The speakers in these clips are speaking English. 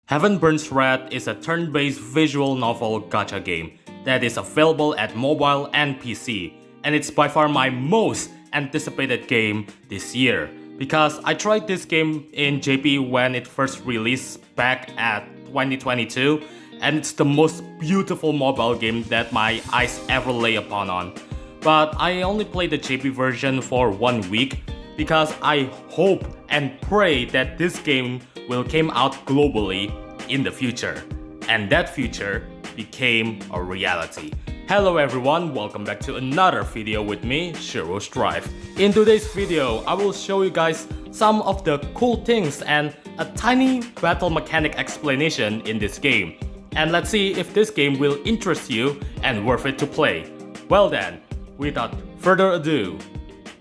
Heaven Burns Red is a turn-based visual novel gacha game that is available at mobile and PC, and it's by far my most anticipated game this year because I tried this game in JP when it first released back at 2022, and it's the most beautiful mobile game that my eyes ever lay upon on. But I only played the JP version for 1 week because I hope and pray that this game will come out globally in the future. And that future became a reality. Hello everyone, welcome back to another video with me, Shiro's Drive. In today's video, I will show you guys some of the cool things and a tiny battle mechanic explanation in this game. And let's see if this game will interest you and worth it to play. Well then, without further ado,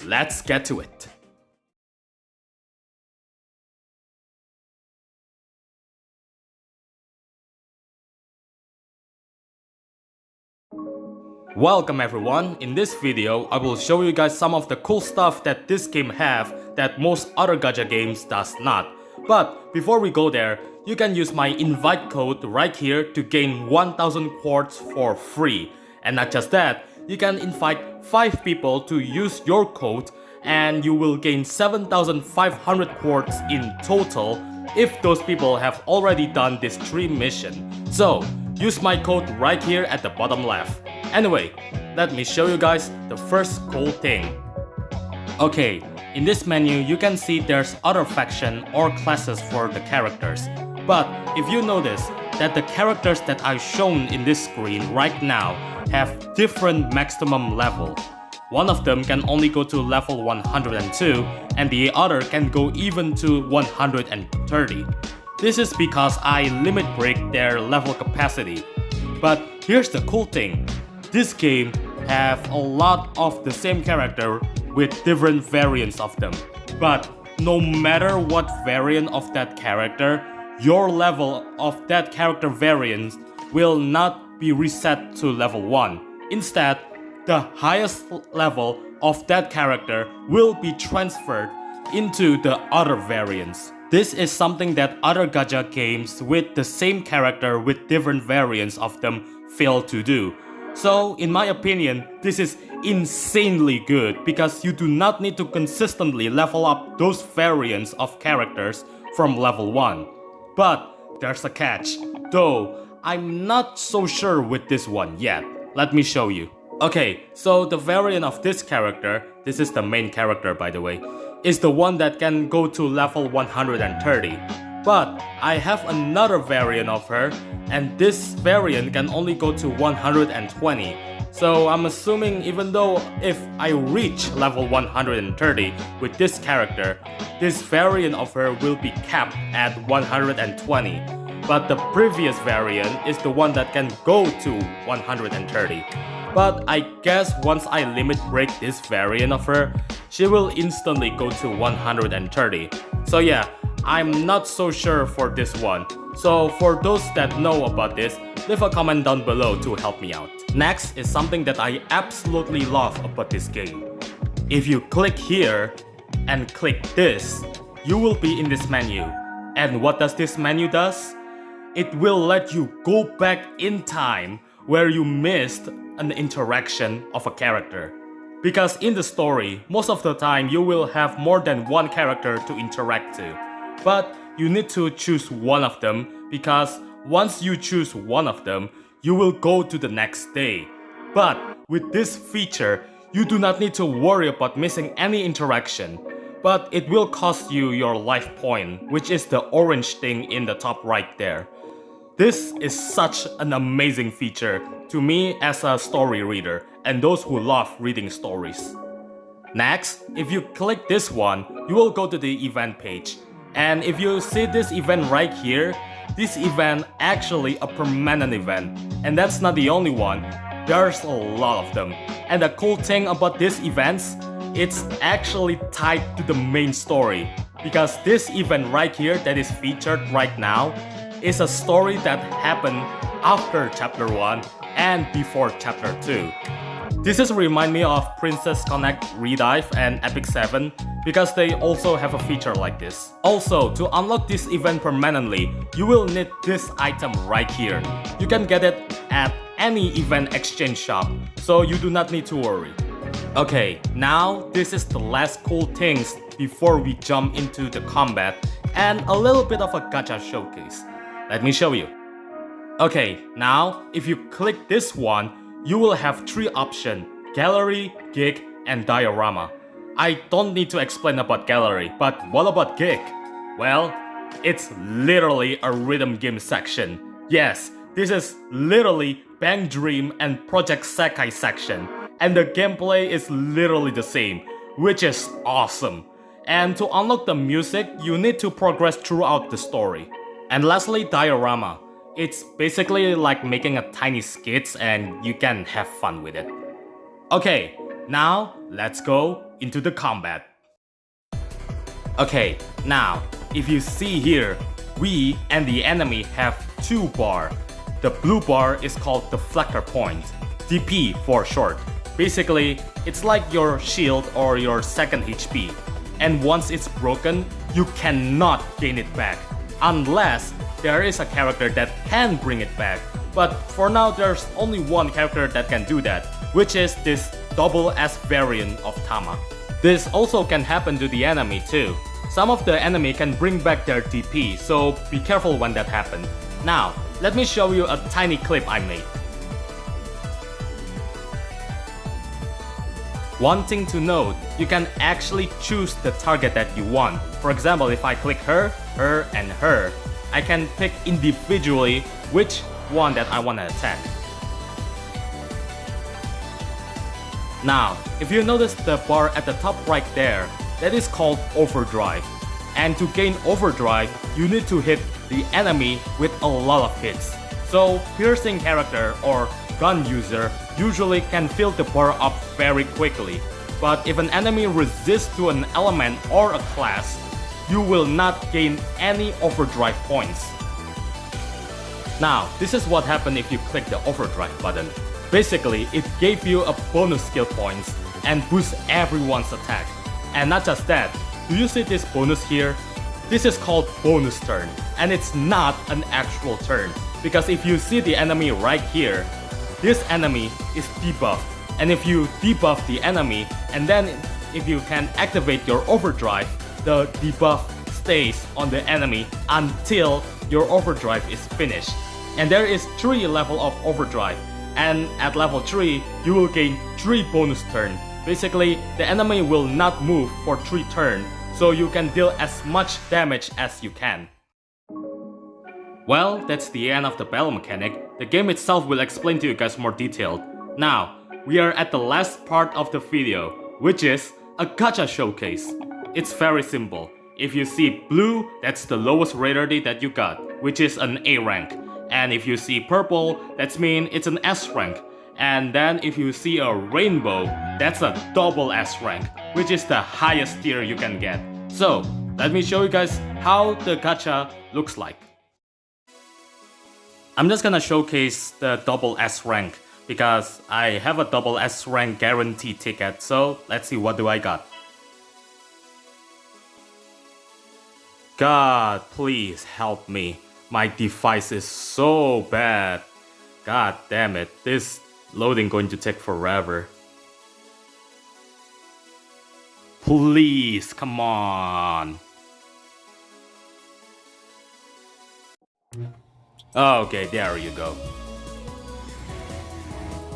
let's get to it. Welcome everyone, in this video I will show you guys some of the cool stuff that this game have that most other gacha games does not. But before we go there, you can use my invite code right here to gain 1000 quartz for free. And not just that, you can invite 5 people to use your code and you will gain 7500 quartz in total if those people have already done this 3 missions. So, use my code right here at the bottom left. Anyway, let me show you guys the first cool thing. Okay, in this menu you can see there's other faction or classes for the characters. But if you notice that the characters that I've shown in this screen right now have different maximum level. One of them can only go to level 102 and the other can go even to 130. This is because I limit break their level capacity. But here's the cool thing. This game have a lot of the same character with different variants of them. But no matter what variant of that character, your level of that character variant will not be reset to level 1. Instead, the highest level of that character will be transferred into the other variants. This is something that other gacha games with the same character with different variants of them fail to do. So, in my opinion, this is insanely good because you do not need to consistently level up those variants of characters from level 1. But there's a catch, though I'm not so sure with this one yet. Let me show you. Okay, so the variant of this character, this is the main character by the way, is the one that can go to level 130. But I have another variant of her, and this variant can only go to 120. So I'm assuming even though if I reach level 130 with this character, this variant of her will be capped at 120. But the previous variant is the one that can go to 130. But I guess once I limit break this variant of her, she will instantly go to 130. So yeah, I'm not so sure for this one. So for those that know about this, leave a comment down below to help me out. Next is something that I absolutely love about this game. If you click here and click this, you will be in this menu. And what does this menu does? It will let you go back in time where you missed an interaction of a character. Because in the story, most of the time you will have more than one character to interact to. But you need to choose one of them because once you choose one of them, you will go to the next day. But with this feature, you do not need to worry about missing any interaction. But it will cost you your life point, which is the orange thing in the top right there. This is such an amazing feature to me as a story reader and those who love reading stories. Next, if you click this one, you will go to the event page. And if you see this event right here, this event actually a permanent event. And that's not the only one, there's a lot of them. And the cool thing about these events, it's actually tied to the main story. Because this event right here that is featured right now is a story that happened after chapter 1 and before chapter 2. This is remind me of Princess Connect Redive and Epic 7 because they also have a feature like this. Also, to unlock this event permanently, you will need this item right here. You can get it at any event exchange shop, so you do not need to worry. Okay, now this is the last cool things before we jump into the combat and a little bit of a gacha showcase. Let me show you. Okay, now if you click this one, you will have 3 options: gallery, gig, and diorama. I don't need to explain about gallery, but what about gig? Well, it's literally a rhythm game section. Yes, this is literally Bang Dream and Project Sekai section, and the gameplay is literally the same, which is awesome. And to unlock the music, you need to progress throughout the story. And lastly, diorama. It's basically like making a tiny skits and you can have fun with it. Okay, now let's go into the combat. Okay, now if you see here, we and the enemy have 2 bars. The blue bar is called deflector point, DP for short. Basically, it's like your shield or your second HP. And once it's broken, you cannot gain it back, unless there is a character that can bring it back. But for now, there's only one character that can do that, which is this double S variant of Tama. This also can happen to the enemy too. Some of the enemy can bring back their DP, so be careful when that happens. Now, let me show you a tiny clip I made. One thing to note, you can actually choose the target that you want. For example, if I click her, her, and her, I can pick individually which one that I want to attack. Now, if you notice the bar at the top right there, that is called overdrive. And to gain overdrive, you need to hit the enemy with a lot of hits. So, piercing character or gun user usually can fill the bar up very quickly. But if an enemy resists to an element or a class, you will not gain any overdrive points. Now, this is what happened if you click the overdrive button. Basically, it gave you a bonus skill points and boosts everyone's attack. And not just that, do you see this bonus here? This is called bonus turn, and it's not an actual turn. Because if you see the enemy right here, this enemy is debuffed. And if you debuff the enemy, and then if you can activate your overdrive, the debuff stays on the enemy until your overdrive is finished. And there is 3 levels of overdrive. And at level 3, you will gain 3 bonus turns. Basically, the enemy will not move for 3 turns, so you can deal as much damage as you can. Well, that's the end of the battle mechanic. The game itself will explain to you guys more detailed. Now, we are at the last part of the video, which is a gacha showcase. It's very simple. If you see blue, that's the lowest rarity that you got, which is an A rank. And if you see purple, that means it's an S rank. And then if you see a rainbow, that's a double S rank, which is the highest tier you can get. So, let me show you guys how the gacha looks like. I'm just gonna showcase the double S rank because I have a double S rank guarantee ticket, so let's see what do I got. God, please help me. My device is so bad. God damn it, this loading going to take forever. Please, come on. Okay, there you go.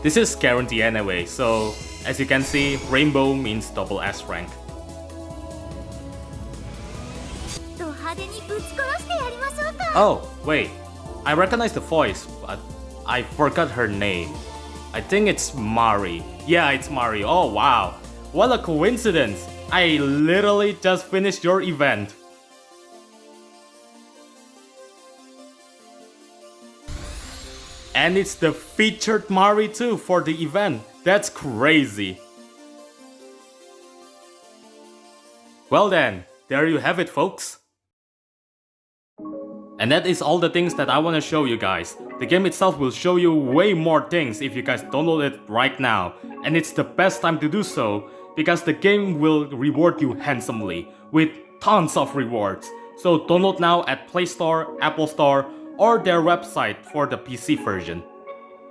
This is guaranteed anyway, so as you can see, rainbow means double S rank. Oh, wait. I recognize the voice, but I forgot her name. I think it's Mari. Yeah, it's Mari. Oh wow. What a coincidence. I literally just finished your event. And it's the featured Mari too for the event. That's crazy. Well then, there you have it folks. And that is all the things that I want to show you guys. The game itself will show you way more things if you guys download it right now. And it's the best time to do so, because the game will reward you handsomely with tons of rewards. So download now at Play Store, Apple Store, or their website for the PC version.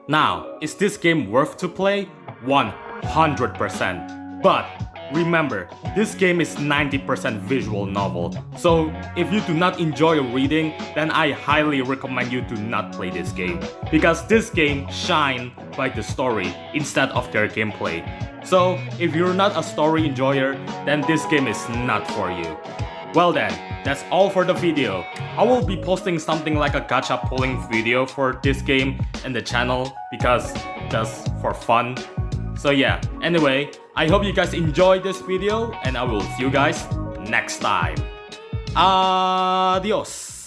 Now, is this game worth to play? 100%. But remember, this game is 90% visual novel, so if you do not enjoy reading, then I highly recommend you to not play this game, because this game shines by the story instead of their gameplay. So if you're not a story enjoyer, then this game is not for you. Well then, that's all for the video. I will be posting something like a gacha pulling video for this game in the channel, because just for fun. So yeah, anyway, I hope you guys enjoyed this video and I will see you guys next time. Adios!